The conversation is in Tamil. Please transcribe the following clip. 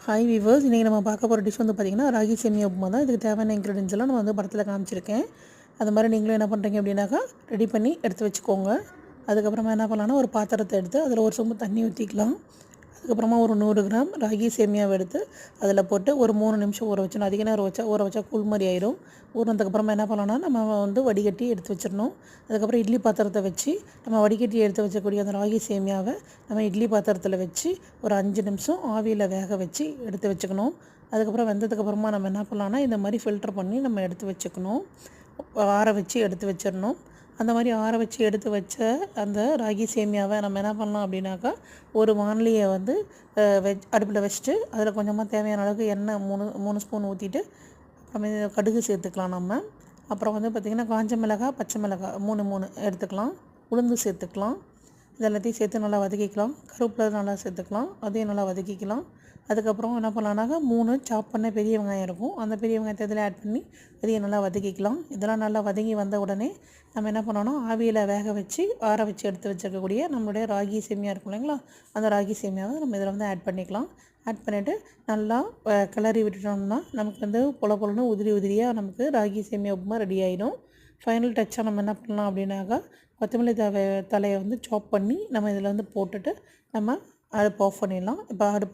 ஹாய் வீவர்ஸ், இன்றைக்கி நம்ம பார்க்க போகிற டிஷ் வந்து பார்த்திங்கன்னா ராகி சேமியா உப்புமா தான். இதுக்கு தேவையான இன்க்ரீடியன்ஸ் எல்லாம் நான் வந்து படத்தில் காமிச்சிருக்கேன். அது மாதிரி நீங்களும் என்ன பண்ணுறீங்க அப்படின்னாக்கா ரெடி பண்ணி எடுத்து வச்சுக்கோங்க. அதுக்கப்புறமா என்ன பண்ணலான்னா ஒரு பாத்திரத்தை எடுத்து அதில் ஒரு சொம்பு தண்ணி ஊற்றிக்கலாம். அதுக்கப்புறமா ஒரு 100 கிராம் ராகி சேமியாவை எடுத்து அதில் போட்டு ஒரு 3 நிமிஷம் ஊற வச்சிடணும். அதிக நேரம் ஊற வச்சா கூழ் மாதிரி ஆயிரும். ஊறினதுக்கப்புறமா என்ன பண்ணலான்னா நம்ம வந்து வடிகட்டி எடுத்து வச்சிடணும். அதுக்கப்புறம் இட்லி பாத்திரத்தை வச்சு நம்ம வடிகட்டி எடுத்து வச்சக்கூடிய அந்த ராகி சேமியாவை நம்ம இட்லி பாத்திரத்தில் வச்சு ஒரு 5 நிமிஷம் ஆவியில் வேக வச்சு எடுத்து வச்சுக்கணும். அதுக்கப்புறம் வெந்ததுக்கப்புறமா நம்ம என்ன பண்ணலான்னா இந்த மாதிரி ஃபில்டர் பண்ணி நம்ம எடுத்து வச்சுக்கணும். ஆற வச்சு எடுத்து வச்சிடணும். அந்த மாதிரி ஆற வச்சு எடுத்து வச்ச அந்த ராகி சேமியாவை நம்ம என்ன பண்ணலாம் அப்படின்னாக்கா ஒரு வாணலியை வந்து அடுப்பில் வச்சுட்டு அதில் கொஞ்சமாக தேவையான அளவுக்கு எண்ணெய் 3 ஸ்பூன் ஊற்றிட்டு அப்புறமே கடுகு சேர்த்துக்கலாம் நம்ம. அப்புறம் வந்து பார்த்திங்கன்னா காஞ்ச மிளகாய், பச்சை மிளகாய் 3 எடுத்துக்கலாம். உளுந்து சேர்த்துக்கலாம். இது எல்லாத்தையும் சேர்த்து நல்லா வதக்கிக்கலாம். கருவேப்பிலை நல்லா சேர்த்துக்கலாம். அதையும் நல்லா வதக்கிக்கலாம். அதுக்கப்புறம் என்ன பண்ணலான்னாக்கா 3 சாப் பண்ண பெரிய வெங்காயம் இருக்கும். அந்த பெரிய வெங்காயத்தை இதில் ஆட் பண்ணி அதையும் நல்லா வதக்கிக்கலாம். இதெல்லாம் நல்லா வதங்கி வந்த உடனே நம்ம என்ன பண்ணணும், ஆவியில் வேக வச்சு ஆற வச்சு எடுத்து வச்சுருக்கக்கூடிய நம்மளுடைய ராகி சேமியா இருக்கும் இல்லைங்களா, அந்த ராகி சேமியாவை நம்ம இதில் வந்து ஆட் பண்ணிக்கலாம். ஆட் பண்ணிவிட்டு நல்லா கிளறி விட்டுட்டோம்னா நமக்கு வந்து பொலன்னு உதிரியாக நமக்கு ராகி சேமியா உப்புமா ரெடி ஆகிடும். ஃபைனல் டச்சாக நம்ம என்ன பண்ணலாம் அப்படின்னாக்கா கொத்தமல்லி தலையை வந்து சாப் பண்ணி நம்ம இதில் வந்து போட்டுட்டு நம்ம அடுப்பு ஆஃப் பண்ணிடலாம். இப்போ அடுப்பு